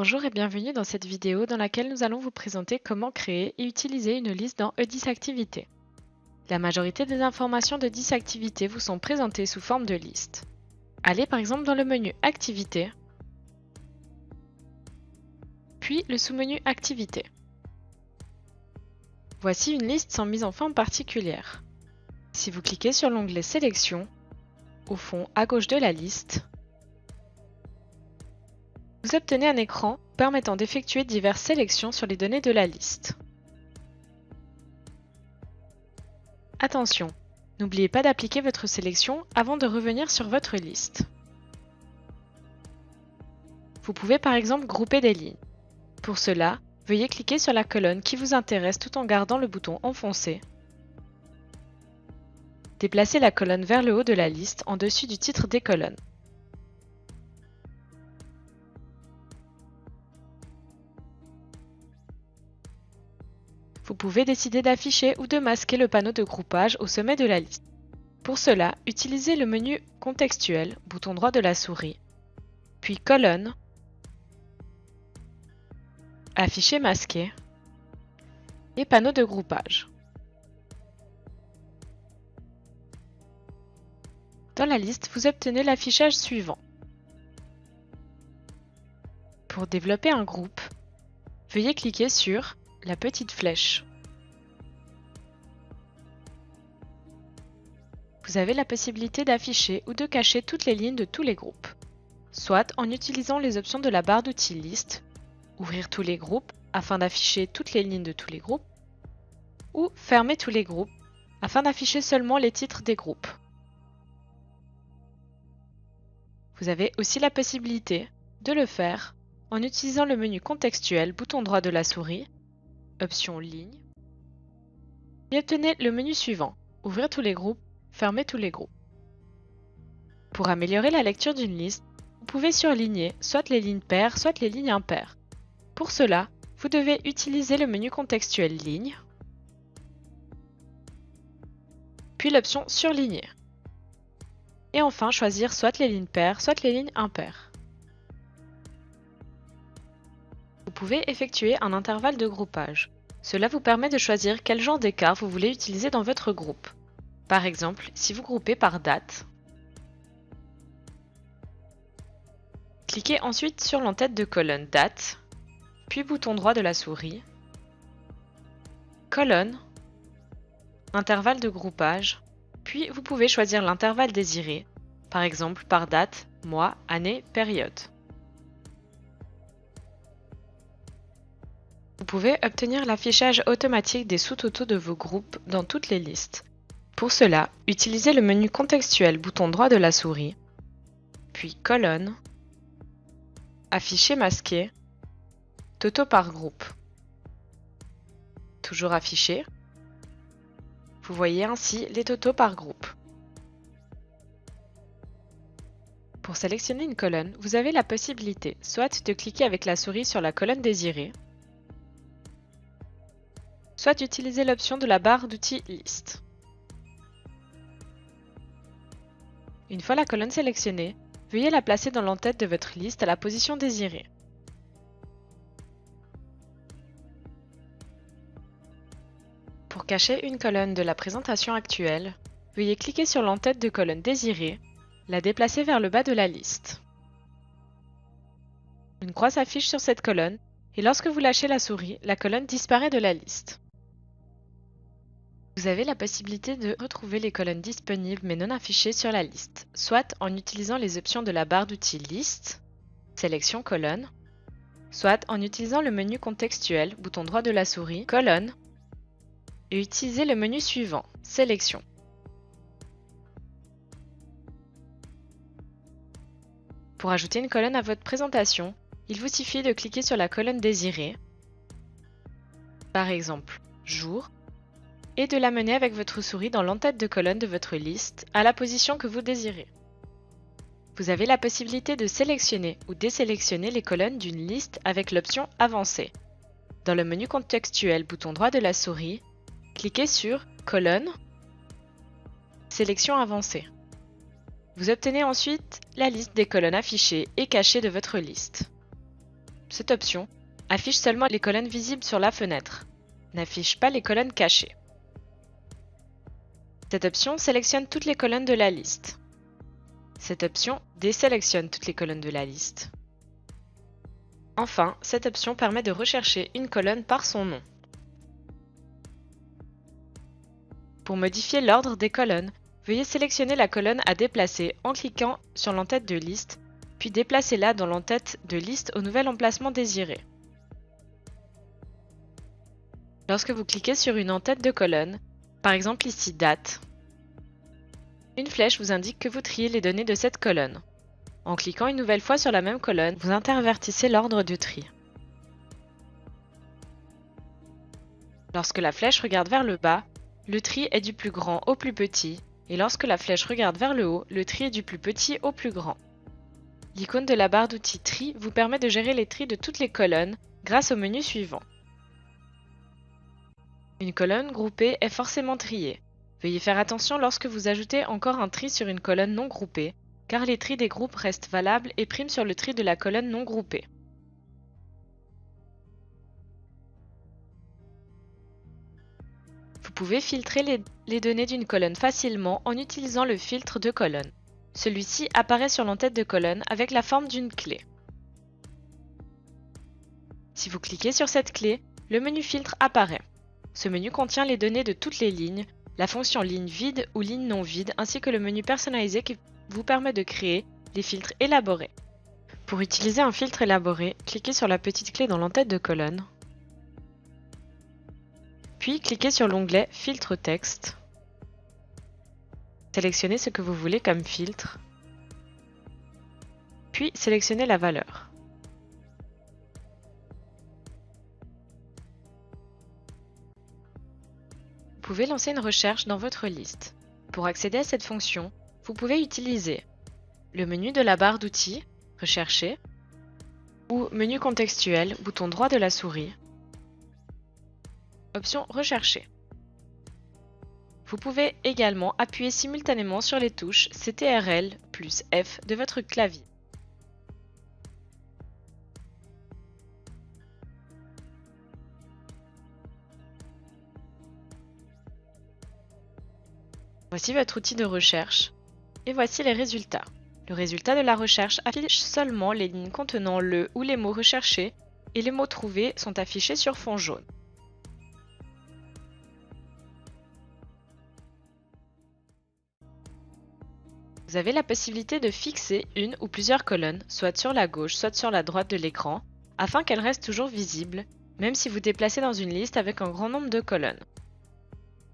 Bonjour et bienvenue dans cette vidéo dans laquelle nous allons vous présenter comment créer et utiliser une liste dans E10 Activités. La majorité des informations de 10 activités vous sont présentées sous forme de liste. Allez par exemple dans le menu Activités, puis le sous-menu Activités. Voici une liste sans mise en forme particulière. Si vous cliquez sur l'onglet Sélection, au fond à gauche de la liste, vous obtenez un écran permettant d'effectuer diverses sélections sur les données de la liste. Attention, n'oubliez pas d'appliquer votre sélection avant de revenir sur votre liste. Vous pouvez par exemple grouper des lignes. Pour cela, veuillez cliquer sur la colonne qui vous intéresse tout en gardant le bouton enfoncé. Déplacez la colonne vers le haut de la liste en dessus du titre des colonnes. Vous pouvez décider d'afficher ou de masquer le panneau de groupage au sommet de la liste. Pour cela, utilisez le menu Contextuel, bouton droit de la souris, puis Colonne, Afficher masqué et Panneau de groupage. Dans la liste, vous obtenez l'affichage suivant. Pour développer un groupe, veuillez cliquer sur la petite flèche. Vous avez la possibilité d'afficher ou de cacher toutes les lignes de tous les groupes, soit en utilisant les options de la barre d'outils Liste, ouvrir tous les groupes afin d'afficher toutes les lignes de tous les groupes, ou fermer tous les groupes afin d'afficher seulement les titres des groupes. Vous avez aussi la possibilité de le faire en utilisant le menu Contextuel, bouton droit de la souris, option Ligne, et obtenez le menu suivant, Ouvrir tous les groupes, fermer tous les groupes. Pour améliorer la lecture d'une liste, vous pouvez surligner soit les lignes paires, soit les lignes impaires. Pour cela, vous devez utiliser le menu Contextuel Ligne, puis l'option Surligner. Et enfin choisir soit les lignes paires, soit les lignes impaires. Vous pouvez effectuer un intervalle de groupage. Cela vous permet de choisir quel genre d'écart vous voulez utiliser dans votre groupe. Par exemple, si vous groupez par date, cliquez ensuite sur l'entête de colonne Date, puis bouton droit de la souris, Colonne, Intervalle de groupage, puis vous pouvez choisir l'intervalle désiré, par exemple par date, mois, année, période. Vous pouvez obtenir l'affichage automatique des sous-totaux de vos groupes dans toutes les listes. Pour cela, utilisez le menu Contextuel, bouton droit de la souris, puis Colonne, Afficher masqué, Totaux par groupe. Toujours affiché. Vous voyez ainsi les totaux par groupe. Pour sélectionner une colonne, vous avez la possibilité soit de cliquer avec la souris sur la colonne désirée, soit d'utiliser l'option de la barre d'outils Liste. Une fois la colonne sélectionnée, veuillez la placer dans l'entête de votre liste à la position désirée. Pour cacher une colonne de la présentation actuelle, veuillez cliquer sur l'entête de colonne désirée, la déplacer vers le bas de la liste. Une croix s'affiche sur cette colonne et lorsque vous lâchez la souris, la colonne disparaît de la liste. Vous avez la possibilité de retrouver les colonnes disponibles mais non affichées sur la liste, soit en utilisant les options de la barre d'outils Liste, Sélection colonne, soit en utilisant le menu Contextuel, bouton droit de la souris, Colonne, et utilisez le menu suivant, Sélection. Pour ajouter une colonne à votre présentation, il vous suffit de cliquer sur la colonne désirée, par exemple Jour, et de l'amener avec votre souris dans l'entête de colonne de votre liste à la position que vous désirez. Vous avez la possibilité de sélectionner ou désélectionner les colonnes d'une liste avec l'option Avancer. Dans le menu Contextuel, bouton droit de la souris, cliquez sur Colonne, Sélection avancée. Vous obtenez ensuite la liste des colonnes affichées et cachées de votre liste. Cette option affiche seulement les colonnes visibles sur la fenêtre, n'affiche pas les colonnes cachées. Cette option sélectionne toutes les colonnes de la liste. Cette option désélectionne toutes les colonnes de la liste. Enfin, cette option permet de rechercher une colonne par son nom. Pour modifier l'ordre des colonnes, veuillez sélectionner la colonne à déplacer en cliquant sur l'entête de liste, puis déplacez-la dans l'entête de liste au nouvel emplacement désiré. Lorsque vous cliquez sur une entête de colonne, par exemple ici date, une flèche vous indique que vous triez les données de cette colonne. En cliquant une nouvelle fois sur la même colonne, vous intervertissez l'ordre du tri. Lorsque la flèche regarde vers le bas, le tri est du plus grand au plus petit, et lorsque la flèche regarde vers le haut, le tri est du plus petit au plus grand. L'icône de la barre d'outils Tri vous permet de gérer les tris de toutes les colonnes grâce au menu suivant. Une colonne groupée est forcément triée. Veuillez faire attention lorsque vous ajoutez encore un tri sur une colonne non groupée, car les tris des groupes restent valables et priment sur le tri de la colonne non groupée. Vous pouvez filtrer les données d'une colonne facilement en utilisant le filtre de colonne. Celui-ci apparaît sur l'entête de colonne avec la forme d'une clé. Si vous cliquez sur cette clé, le menu filtre apparaît. Ce menu contient les données de toutes les lignes, la fonction ligne vide ou ligne non vide, ainsi que le menu personnalisé qui vous permet de créer les filtres élaborés. Pour utiliser un filtre élaboré, cliquez sur la petite clé dans l'entête de colonne, puis cliquez sur l'onglet Filtre texte. Sélectionnez ce que vous voulez comme filtre, puis sélectionnez la valeur. Vous pouvez lancer une recherche dans votre liste. Pour accéder à cette fonction, vous pouvez utiliser le menu de la barre d'outils, Rechercher, ou menu contextuel, bouton droit de la souris, option Rechercher. Vous pouvez également appuyer simultanément sur les touches CTRL plus F de votre clavier. Voici votre outil de recherche et voici les résultats. Le résultat de la recherche affiche seulement les lignes contenant le ou les mots recherchés et les mots trouvés sont affichés sur fond jaune. Vous avez la possibilité de fixer une ou plusieurs colonnes, soit sur la gauche, soit sur la droite de l'écran, afin qu'elles restent toujours visibles, même si vous déplacez dans une liste avec un grand nombre de colonnes.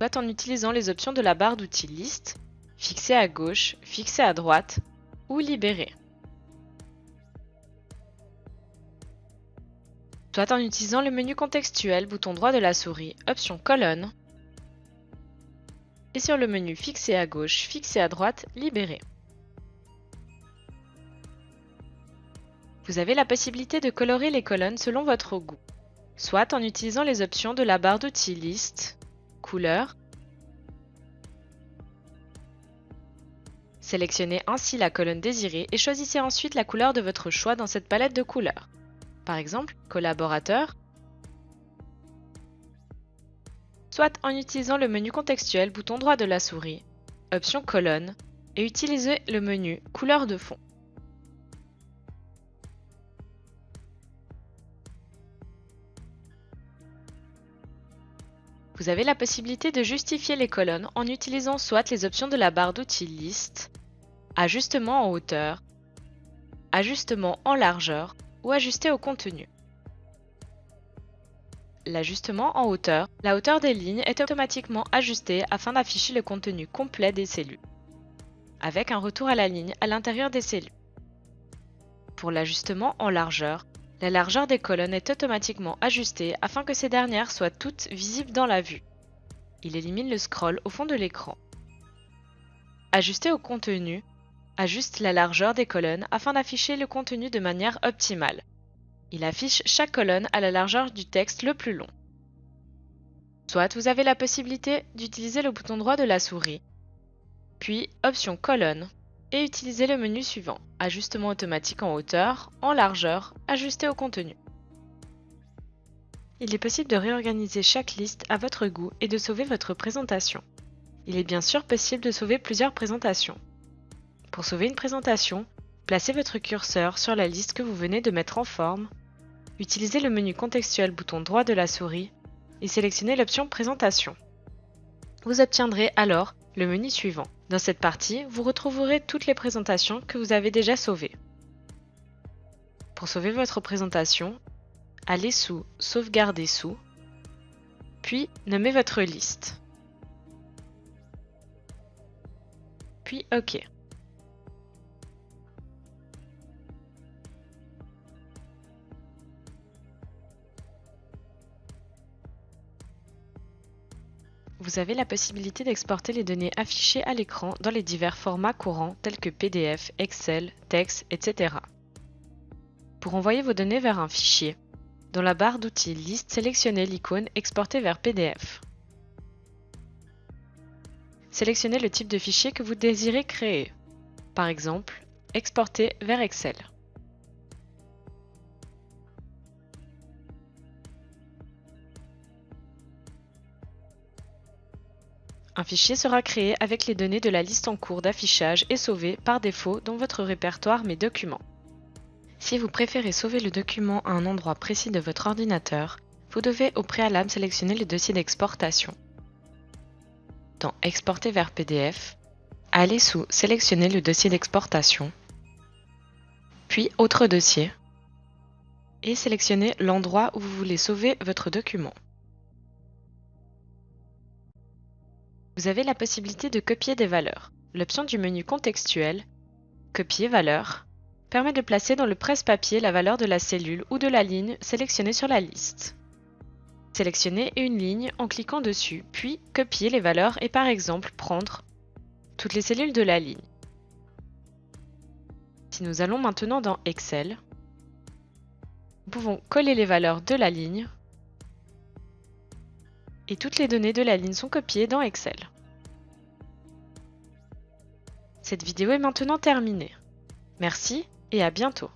Soit en utilisant les options de la barre d'outils Liste, Fixer à gauche, Fixer à droite ou Libérer. Soit en utilisant le menu contextuel, bouton droit de la souris, option Colonne, et sur le menu Fixer à gauche, Fixer à droite, Libérer. Vous avez la possibilité de colorer les colonnes selon votre goût, soit en utilisant les options de la barre d'outils Liste, Couleur. Sélectionnez ainsi la colonne désirée et choisissez ensuite la couleur de votre choix dans cette palette de couleurs. Par exemple, Collaborateur, soit en utilisant le menu contextuel, bouton droit de la souris, option Colonne, et utilisez le menu Couleur de fond. Vous avez la possibilité de justifier les colonnes en utilisant soit les options de la barre d'outils Liste, Ajustement en hauteur, Ajustement en largeur ou Ajuster au contenu. L'ajustement en hauteur, la hauteur des lignes est automatiquement ajustée afin d'afficher le contenu complet des cellules, avec un retour à la ligne à l'intérieur des cellules. Pour l'ajustement en largeur, la largeur des colonnes est automatiquement ajustée afin que ces dernières soient toutes visibles dans la vue. Il élimine le scroll au fond de l'écran. Ajuster au contenu ajuste la largeur des colonnes afin d'afficher le contenu de manière optimale. Il affiche chaque colonne à la largeur du texte le plus long. Soit vous avez la possibilité d'utiliser le bouton droit de la souris, puis option colonne, et utiliser le menu suivant, ajustement automatique en hauteur, en largeur, ajuster au contenu. Il est possible de réorganiser chaque liste à votre goût et de sauver votre présentation. Il est bien sûr possible de sauver plusieurs présentations. Pour sauver une présentation, placez votre curseur sur la liste que vous venez de mettre en forme, utilisez le menu contextuel bouton droit de la souris et sélectionnez l'option Présentation. Vous obtiendrez alors le menu suivant. Dans cette partie, vous retrouverez toutes les présentations que vous avez déjà sauvées. Pour sauver votre présentation, allez sous Sauvegarder sous, puis nommez votre liste. Puis OK. Vous avez la possibilité d'exporter les données affichées à l'écran dans les divers formats courants tels que PDF, Excel, texte, etc. Pour envoyer vos données vers un fichier, dans la barre d'outils Liste, sélectionnez l'icône Exporter vers PDF. Sélectionnez le type de fichier que vous désirez créer, par exemple, exporter vers Excel. Un fichier sera créé avec les données de la liste en cours d'affichage et sauvé par défaut dans votre répertoire Mes documents. Si vous préférez sauver le document à un endroit précis de votre ordinateur, vous devez au préalable sélectionner le dossier d'exportation. Dans Exporter vers PDF, allez sous Sélectionner le dossier d'exportation, puis Autre dossier, et sélectionnez l'endroit où vous voulez sauver votre document. Vous avez la possibilité de copier des valeurs. L'option du menu contextuel, Copier valeur, permet de placer dans le presse-papier la valeur de la cellule ou de la ligne sélectionnée sur la liste. Sélectionnez une ligne en cliquant dessus, puis copier les valeurs et par exemple prendre toutes les cellules de la ligne. Si nous allons maintenant dans Excel, nous pouvons coller les valeurs de la ligne et toutes les données de la ligne sont copiées dans Excel. Cette vidéo est maintenant terminée. Merci et à bientôt.